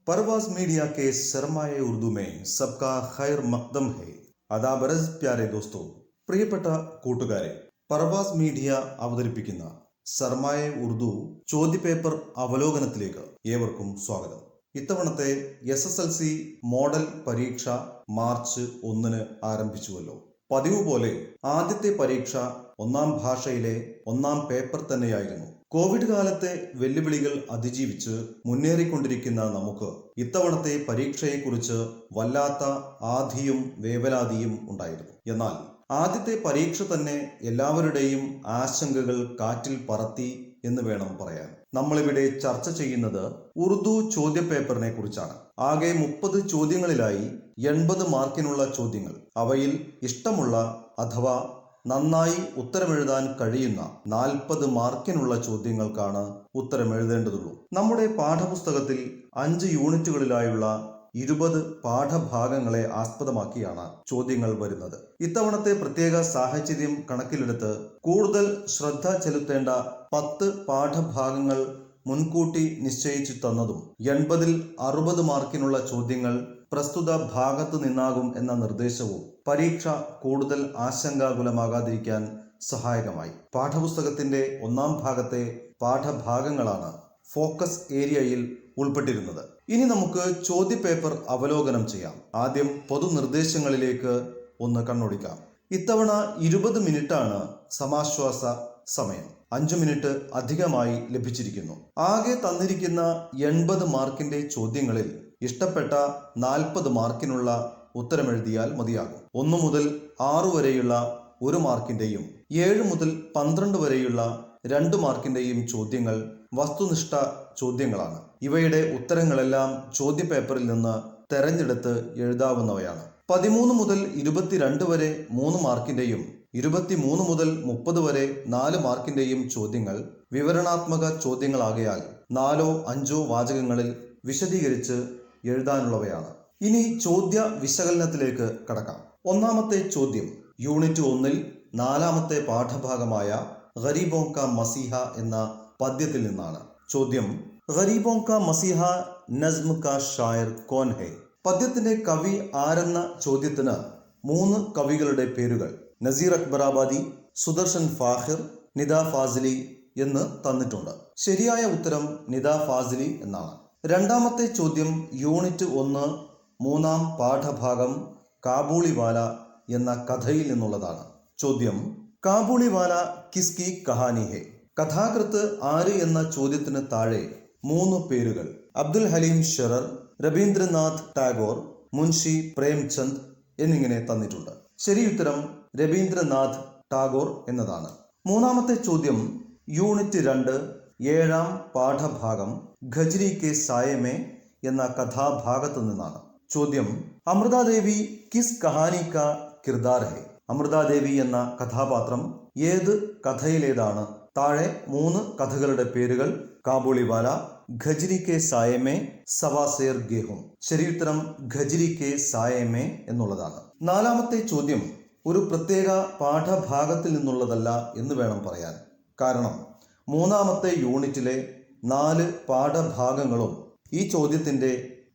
परवाज़ media के सरमाए उर्दू में सबका खैर मकदम है. അദാബറസ് പ്യാരെ ദോസ്തോ, പ്രിയപ്പെട്ട കൂട്ടുകാരെ, പർവാസ് മീഡിയ അവതരിപ്പിക്കുന്ന സർമായ ഉറുദു ചോദ്യപേപ്പർ അവലോകനത്തിലേക്ക് ഏവർക്കും സ്വാഗതം. ഇത്തവണത്തെ SSLC മോഡൽ പരീക്ഷ മാർച്ച് 1 ആരംഭിച്ചുവല്ലോ. പതിവ് പോലെ ആദ്യത്തെ പരീക്ഷ ഒന്നാം ഭാഷയിലെ ഒന്നാം പേപ്പർ തന്നെയായിരുന്നു. കോവിഡ് കാലത്തെ വെല്ലുവിളികൾ അതിജീവിച്ച് മുന്നേറിക്കൊണ്ടിരിക്കുന്ന നമുക്ക് ഇത്തവണത്തെ പരീക്ഷയെക്കുറിച്ച് വല്ലാത്ത ആധിയും വേവലാതിയും ഉണ്ടായിരുന്നു. എന്നാൽ ആദ്യത്തെ പരീക്ഷ തന്നെ എല്ലാവരുടെയും ആശങ്കകൾ കാറ്റിൽ പറത്തി എന്ന് വേണം പറയാൻ. നമ്മളിവിടെ ചർച്ച ചെയ്യുന്നത് ഉറുദു ചോദ്യപേപ്പറിനെ കുറിച്ചാണ്. ആകെ 30 ചോദ്യങ്ങളിലായി 80 മാർക്കിനുള്ള ചോദ്യങ്ങൾ. അവയിൽ ഇഷ്ടമുള്ള അഥവാ നന്നായി ഉത്തരമെഴുതാൻ കഴിയുന്ന 40 മാർക്കിനുള്ള ചോദ്യങ്ങൾക്കാണ് ഉത്തരമെഴുതേണ്ടതുള്ളൂ. നമ്മുടെ പാഠപുസ്തകത്തിൽ 5 യൂണിറ്റുകളിലായുള്ള 20 പാഠഭാഗങ്ങളെ ആസ്പദമാക്കിയാണ് ചോദ്യങ്ങൾ വരുന്നത്. ഇത്തവണത്തെ പ്രത്യേക സാഹചര്യം കണക്കിലെടുത്ത് കൂടുതൽ ശ്രദ്ധ ചെലുത്തേണ്ട 10 പാഠഭാഗങ്ങൾ മുൻകൂട്ടി നിശ്ചയിച്ചു തന്നതും 80-ൽ 60 മാർക്കിനുള്ള ചോദ്യങ്ങൾ പ്രസ്തുത ഭാഗത്തു നിന്നാകും എന്ന നിർദ്ദേശവും പരീക്ഷ കൂടുതൽ ആശങ്കാകുലമാകാതിരിക്കാൻ സഹായകമായി. പാഠപുസ്തകത്തിന്റെ ഒന്നാം ഭാഗത്തെ പാഠഭാഗങ്ങളാണ് ഫോക്കസ് ഏരിയയിൽ ഉൾപ്പെട്ടിരുന്നത്. ഇനി നമുക്ക് ചോദ്യപേപ്പർ അവലോകനം ചെയ്യാം. ആദ്യം പൊതുനിർദ്ദേശങ്ങളിലേക്ക് ഒന്ന് കണ്ണോടിക്കാം. ഇത്തവണ 20 മിനിറ്റാണ് സമാശ്വാസ സമയം. 5 മിനിറ്റ് അധികമായി ലഭിച്ചിരിക്കുന്നു. ആകെ തന്നിരിക്കുന്ന 80 മാർക്കിന്റെ ചോദ്യങ്ങളിൽ ഇഷ്ടപ്പെട്ട 40 മാർക്കിനുള്ള ഉത്തരമെഴുതിയാൽ മതിയാകും. 1 മുതൽ 6 വരെയുള്ള 1 മാർക്കിന്റെയും 7 മുതൽ 12 വരെയുള്ള 2 മാർക്കിന്റെയും ചോദ്യങ്ങൾ വസ്തുനിഷ്ഠ ചോദ്യങ്ങളാണ്. ഇവയുടെ ഉത്തരങ്ങളെല്ലാം ചോദ്യപേപ്പറിൽ നിന്ന് തെരഞ്ഞെടുത്ത് എഴുതാവുന്നവയാണ്. 13 മുതൽ 22 വരെ 3 മാർക്കിന്റെയും 23 മുതൽ 30 വരെ 4 മാർക്കിന്റെയും ചോദ്യങ്ങൾ വിവരണാത്മക ചോദ്യങ്ങളാകയാൽ 4-5 വാചകങ്ങളിൽ വിശദീകരിച്ച് എഴുതാനുള്ളവയാണ്. ഇനി ചോദ്യ വിശകലനത്തിലേക്ക് കടക്കാം. ഒന്നാമത്തെ ചോദ്യം യൂണിറ്റ് 1-ൽ 4-ാമത്തെ പാഠഭാഗമായ ഗരീബോं का മസീഹ എന്ന പദ്യത്തിൽ നിന്നാണ്. ചോദ്യം: ഗരീബോं का മസീഹ നസ്മ് കാ ഷായർ കോൻ ഹെ? പദ്യത്തിന്റെ കവി ആരെന്ന ചോദ്യത്തിന് 3 കവികളുടെ പേരുകൾ നസീർ അക്ബറാബാദി, സുദർശൻ ഫാഹിർ, നിദ ഫാസിലി എന്ന് തന്നിട്ടുണ്ട്. ശരിയായ ഉത്തരം നിദ ഫാസിലി എന്നാണ്. രണ്ടാമത്തെ ചോദ്യം യൂണിറ്റ് 1 3-ാം പാഠഭാഗം കാബൂളിവാല എന്ന കഥയിൽ നിന്നുള്ളതാണ്. ചോദ്യം: കാബൂളിവാല കിസ്കി കഹാനി ഹെ? കഥാകൃത്ത് ആര് എന്ന ചോദ്യത്തിന് താഴെ 3 പേരുകൾ അബ്ദുൽ ഹലീം ഷെറർ, രബീന്ദ്രനാഥ് ടാഗോർ, മുൻഷി പ്രേംചന്ദ് എന്നിങ്ങനെ തന്നിട്ടുണ്ട്. ശരിയുത്തരം രബീന്ദ്രനാഥ് ടാഗോർ എന്നതാണ്. മൂന്നാമത്തെ ചോദ്യം യൂണിറ്റ് 2 7-ാം പാഠഭാഗം ഖജ്രി കെ സായമേ എന്ന കഥാഭാഗത്തു നിന്നാണ്. ചോദ്യം: അമൃതാദേവി കിസ് കഹാനി കാ കിർദാർ ഹെ? അമൃതാദേവി എന്ന കഥാപാത്രം ഏത് കഥയിലേതാണ്? താഴെ 3 കഥകളുടെ പേരുകൾ കാബൂളിവാല, ഖജ്രി കെ സായമേ, സവാസേർ ഗേഹും. ശരിയുത്തരം ഖജ്രി കെ സായമേ എന്നുള്ളതാണ്. നാലാമത്തെ ചോദ്യം ഒരു പ്രത്യേക പാഠഭാഗത്തിൽ നിന്നുള്ളതല്ല എന്ന് വേണം പറയാൻ. കാരണം 3-ാമത്തെ യൂണിറ്റിലെ 4 പാഠഭാഗങ്ങളും ഈ ചോദ്യത്തിന്റെ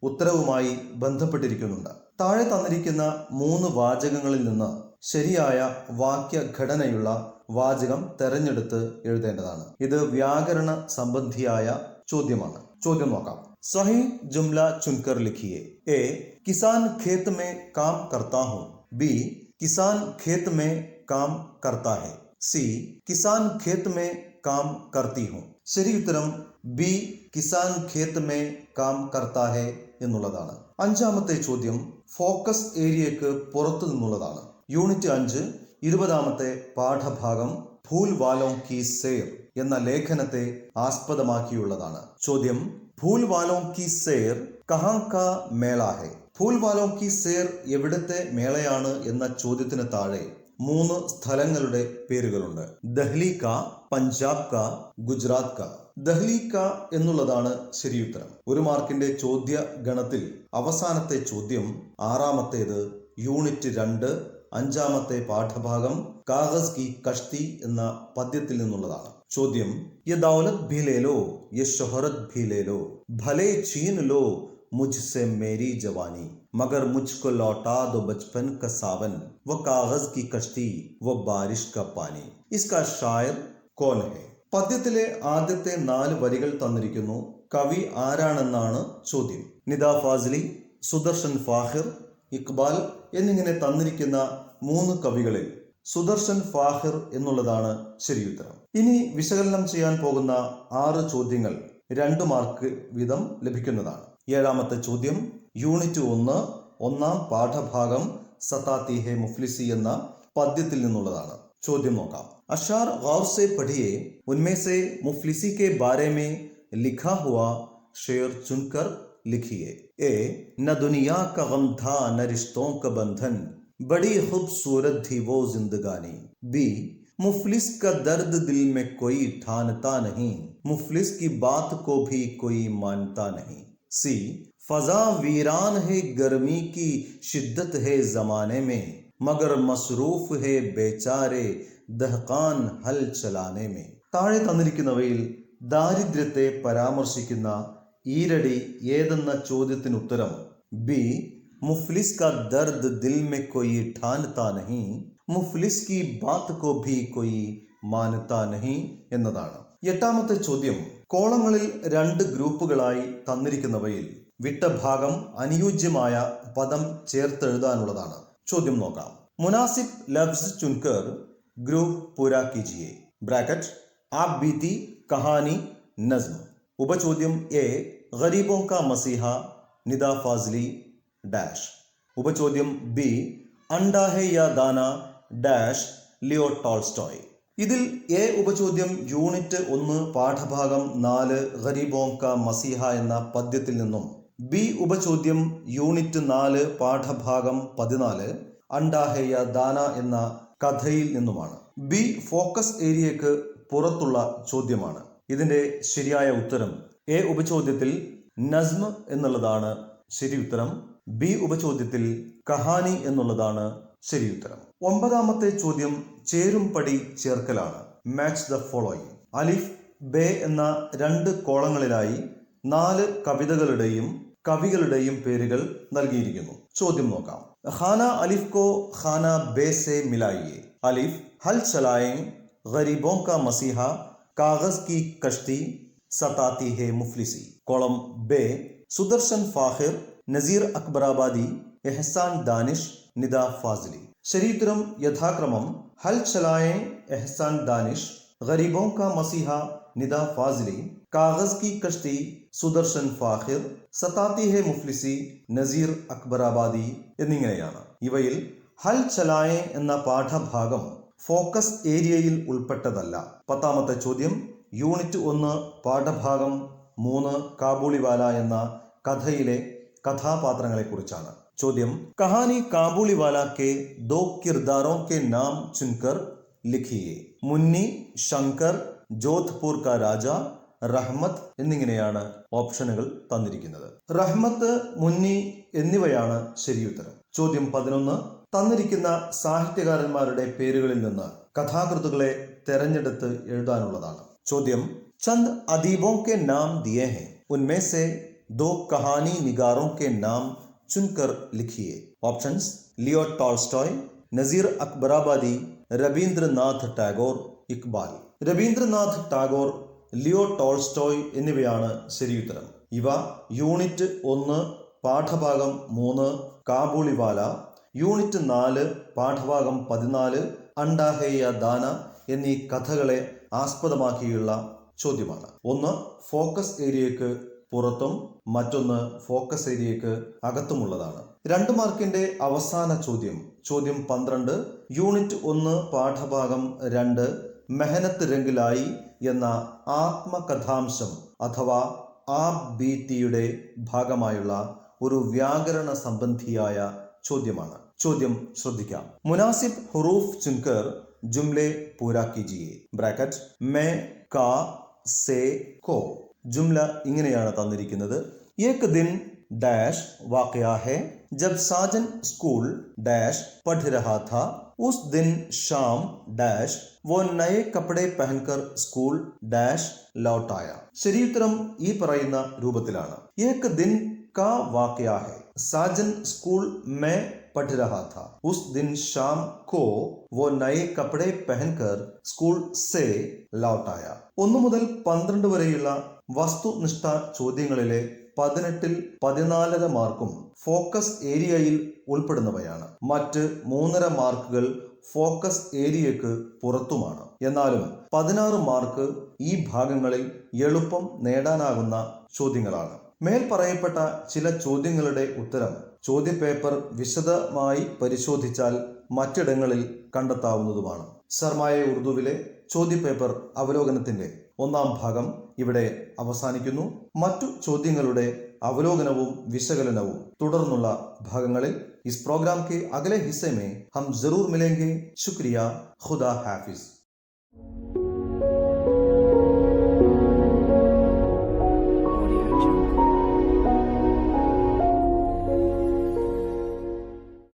ഉത്തരവുമായി ബന്ധപ്പെട്ടിരിക്കുന്നുണ്ട്. താഴെ തന്നിരിക്കുന്ന 3 വാചകങ്ങളിൽ നിന്ന് ശരിയായ വാക്യഘടനയുള്ള വാചകം തെരഞ്ഞെടുത്ത് എഴുതേണ്ടതാണ്. ഇത് വ്യാകരണ സംബന്ധിയായ ചോദ്യമാണ്. ചോദ്യം നോക്കാം. സഹി ജുംല ചുൻകർ ലിഖിയെ. എ. കിസാൻ ഖേത് മേ കാം കർത്താ ഹൂം. ബി. കിസാൻ ഖേത് മേ കാം കർത്താ ഹെ. സി. കിസാൻ ഖേത് മേ കാം കർത്തി ഹൂം. ശരിയുത്തരം ബി. കിസാൻ ഖേത് മേ കാം കർത്താ ഹെ എന്നുള്ളതാണ്. 5-ാമത്തെ ചോദ്യം ഫോക്കസ് ഏരിയക്ക് പുറത്തു നിന്നുള്ളതാണ്. യൂണിറ്റ് 5 20-ാമത്തെ പാഠഭാഗം ഭൂൽ വാലോं की സേർ എന്ന ലേഖനത്തെ ആസ്പദമാക്കിയുള്ളതാണ്. ചോദ്യം: ഭൂൽ വാലോं की സേർ കഹാം കാ മേള ഹെ? ഭൂൽ വാലോं की സേർ എവിടത്തെ മേളയാണ് എന്ന ചോദ്യത്തിന് താഴെ 3 സ്ഥലങ്ങളുടെ പേരുകളുണ്ട്. ദഹ്ലി കാ, പഞ്ചാബ് കാ, ഗുജറാത്ത് കാ. ദഹ്ലി കാ എന്നുള്ളതാണ് ശരിയുത്തരം. 1 മാർക്കിന്റെ ചോദ്യ ഗണത്തിൽ അവസാനത്തെ ചോദ്യം 6-ാമത്തേത് യൂണിറ്റ് 2 5-ാമത്തെ പാഠഭാഗം കാഗസ് കി കഷ്തി എന്ന പദ്യത്തിൽ നിന്നുള്ളതാണ്. ചോദ്യം: യ ദൗലത് ഭി ലേ ലോ, യ ശൊഹറത് ഭി ലേ ലോ, ഭലേ ഛീൻ ലോ, मुझसे मेरी जवानी, मगर मुझको लौटा दो बचपन का सावन, वो कागज की कश्ती वो बारिश का पानी. इसका ഷായർ കോൻ ഹെ. പദ്യത്തിലെ ആദ്യത്തെ 4 വരികൾ തന്നിരിക്കുന്നു. കവി ആരാണെന്നാണ് ചോദ്യം. നിദാ ഫാസിലി, സുദർശൻ ഫാഹിർ, ഇക്ബാൽ എന്നിങ്ങനെ തന്നിരിക്കുന്ന 3 കവികളിൽ സുദർശൻ ഫാഹിർ എന്നുള്ളതാണ് ശരിയുത്തരം. ഇനി വിശകലനം ചെയ്യാൻ പോകുന്ന 6 ചോദ്യങ്ങൾ 2 മാർക്ക് വീതം ലഭിക്കുന്നതാണ്. 7ാമത്തെ ചോദ്യം യൂണിറ്റ് 1 ഒന്നാം പാഠഭാഗം സതാത്തി ഹെ മുഫ്ലിസി എന്ന പദ്യത്തിൽ നിന്നുള്ളതാണ്. ചോദ്യം നോക്കാം. അഷാർ ഗൗർ സെ പഠിയെ ഉൻമേ സെ മുഫ്ലിസി കെ ബാരെ മേ ലിഖാ ഹുവാ ഷേർ ചുൻകർ ലിഖിയെ. എ ന ദുനിയാ ക ഗം ഥാ ന റിശ്തോं का बंधन, बड़ी खूबसूरत थी वो जिंदगानी. बी मुफलिस का दर्द दिल में कोई ठानता नहीं, मुफलिस की बात को भी कोई मानता नहीं. सी फजा वीरान है गर्मी की शिद्दत है जमाने में, मगर मसरूफ है बेचारे दहकान हल चलाने में. താഴെ തന്നിരിക്കുന്നവയിൽ ദാരിദ്ര്യത്തെ പരാമർശിക്കുന്ന ഈരടി ഏതെന്ന ചോദ്യത്തിനുത്തരം ബി मुफलिस का दर्द दिल में कोई ठानता नहीं, मुफलिस की बात को भी कोई मानता नहीं എന്നതാണ്. 8ാമത്തെ ചോദ്യം കോളങ്ങളിൽ 2 ഗ്രൂപ്പുകളായി തന്നിരിക്കുന്നവയിൽ വിട്ട ഭാഗം അനുയോജ്യമായ പദം ചേർത്തെഴുതാനുള്ളതാണ്. ചോദ്യം നോക്കാം. മുനാസിബ് ലഫ്സ് ചുൻകർ ഗ്രൂപ്പ് പൂരാ കീജിയെ. ബ്രാക്കറ്റ് आप बीती कहानी नज्म. ഉപചോദ്യം എ ഗരീബോं का मसीहा നിദാ ഫാസിലി ഡാഷ്. ഉപചോദ്യം ബി അണ്ടാ ഹെ യാ ദാന ഡാഷ് ലിയോ ടോൾസ്റ്റോയ്. ഇതിൽ എ ഉപചോദ്യം യൂണിറ്റ് 1 പാഠഭാഗം 4 ഗരീബോं का മസീഹ എന്ന പദ്യത്തിൽ നിന്നും, ബി ഉപചോദ്യം യൂണിറ്റ് 4 പാഠഭാഗം 14 അണ്ടാ ഹെ യാ ദാന എന്ന കഥയിൽ നിന്നുമാണ്. ബി ഫോക്കസ് ഏരിയക്ക് പുറത്തുള്ള ചോദ്യമാണ്. ഇതിന്റെ ശരിയായ ഉത്തരം എ ഉപചോദ്യത്തിൽ നസ്മ എന്നുള്ളതാണ് ശരിയുത്തരം. ബി ഉപചോദ്യത്തിൽ കഹാനി എന്നുള്ളതാണ് ശരിയുത്തരം. 9ാമത്തെ ചോദ്യം ചേരും പടി ചേർക്കലാണ്. Match the following. അലിഫ് ബേ എന്ന 2 കോളങ്ങളിലായി 4 കവിതകളുടെയും കവികളുടെയും പേരുകൾ നൽകിയിരിക്കുന്നു. ചോദ്യം നോക്കാം. ഖാന അലിഫ് കോ ഖാന ബേ സെ മിലായിയെ. അലിഫ് ഹൽ ചലായെं, ഗരീബോं का मसीहा, कागज की कश्ती, सताती है मुफलिसी. കോളം ബേ സുദർശൻ ഫാഹിർ, നസീർ അക്ബറാബാദി, എഹ്സാൻ ദാനിഷ്, നിദാ ഫാസിലി. ശരിയുത്തരം യഥാക്രമം ഹൽ ചലായെं എഹ്സാൻ ദാനിഷ്, ഗരീബോं का मसीहा നിദാ ഫാസിലി, കാഗസ് കി കഷ്തി സുദർശൻ ഫാഹിർ, സതാത്തി ഹെ മുഫ്ലിസി നസീർ അക്ബറാബാദി എന്നിങ്ങനെയാണ്. ഇവയിൽ ഹൽ ചലായെं എന്ന പാഠഭാഗം ഫോക്കസ് ഏരിയയിൽ ഉൾപ്പെട്ടതല്ല. 10ാമത്തെ ചോദ്യം യൂണിറ്റ് 1 പാഠഭാഗം 3 കാബൂളിവാല എന്ന കഥയിലെ കഥാപാത്രങ്ങളെക്കുറിച്ചാണ്. ചോദ്യം കഹാനി കാബൂളിവാല കെ 2 കിർദാരോं के नाम चुनकर लिखिए. മുന്നി, ശങ്കർ, ജോധ്പൂർ കാ രാജ, റഹ്മത്ത് എന്നിങ്ങനെയാണ് ഓപ്ഷനുകൾ തന്നിരിക്കുന്നത്. റഹ്മത്ത്, മുന്നി എന്നിവയാണ് ശരിയുത്തരം. ചോദ്യം 11 തന്നിരിക്കുന്ന സാഹിത്യകാരന്മാരുടെ പേരുകളിൽ നിന്ന് കഥാകൃത്തുക്കളെ തെരഞ്ഞെടുത്ത് എഴുതാനുള്ളതാണ്. ചോദ്യം ചന്ദ് അദീബോं के नाम दिए हैं, उनमें से 2 कहानी निगारों के नाम चुनकर लिखिए. ऑप्शंस लियो टॉल्स्टॉय, नजीर अकबराबादी, രവീന്ദ്രനാഥ് ടാഗോർ, ഇക്ബാൽ. രവീന്ദ്രനാഥ് ടാഗോർ, ലിയോ ടോൾസ്റ്റോയ് എന്നിവയാണ് ശരിയുത്തരം. ഇവ യൂണിറ്റ് 1 പാഠഭാഗം 3 കാബൂളിവാല, യൂണിറ്റ് 4 പാഠഭാഗം 14 അണ്ടാ ഹെ യാ ദാന എന്നീ കഥകളെ ആസ്പദമാക്കിയുള്ള ചോദ്യമാണ്. ഒന്ന് ഫോക്കസ് ഏരിയക്ക് പുറത്തും മറ്റൊന്ന് ഫോക്കസ് ഏരിയക്ക് അകത്തുമുള്ളതാണ്. 2 മാർക്കിന്റെ അവസാന ചോദ്യം, ചോദ്യം 12 യൂണിറ്റ് 1 പാഠഭാഗം 2 മെഹനത്ത് രംഗിലായി എന്ന ആത്മകഥാംശം അഥവാ ആബ് ബീത്തിയുടെ ഭാഗമായുള്ള ഒരു വ്യാകരണ സംബന്ധിയായ ചോദ്യമാണ്. ചോദ്യം ശ്രദ്ധിക്കാം. മുനാസിബ് ഹുറൂഫ് ചുൻകർ ജുംലെ പൂരാ കീജിയെ. ബ്രാക്കറ്റ് മേ കാ സേ കോ. ജുംല ഇങ്ങനെയാണ് തന്നിരിക്കുന്നത്. एक दिन डैश वाकया है जब साजन स्कूल डैश पढ़ रहा था, उस दिन शाम डैश वो नए कपड़े पहनकर स्कूल डैश लौट आया. ശരിയുത്തരം ഈ പറയുന്ന രൂപത്തിലാണ്. एक दिन का वाकया है। साजन स्कूल में पढ़ रहा था। उस दिन शाम को वो नए कपड़े पहनकर स्കൂൾ से लौट आया. 1 മുതൽ 12 വരെയുള്ള വസ്തുനിഷ്ഠ ചോദ്യങ്ങളിലെ 18-ൽ 14.5 മാർക്കും ഫോക്കസ് ഏരിയയിൽ ഉൾപ്പെടുന്നവയാണ്. മറ്റ് 3.5 മാർക്കുകൾ ഫോക്കസ് ഏരിയക്ക് പുറത്തുമാണ്. എന്നാലും 16 മാർക്ക് ഈ ഭാഗങ്ങളിൽ എളുപ്പം നേടാനാകുന്ന ചോദ്യങ്ങളാണ്. മേൽ പറയപ്പെട്ട ചില ചോദ്യങ്ങളുടെ ഉത്തരം ചോദ്യപേപ്പർ വിശദമായി പരിശോധിച്ചാൽ മറ്റിടങ്ങളിൽ കണ്ടെത്താവുന്നതുമാണ്. സർമായ ഉറുദുവിലെ ചോദ്യപേപ്പർ അവലോകനത്തിന്റെ 1-ാം ഭാഗം ഇവിടെ അവസാനിക്കുന്നു. മറ്റു ചോദ്യങ്ങളുടെ അവലോകനവും വിശകലനവും തുടർന്നുള്ള ഭാഗങ്ങളിൽ इस प्रोग्राम के अगले हिस्से में हम जरूर मिलेंगे. शुक्रिया. खुदा हाफिज.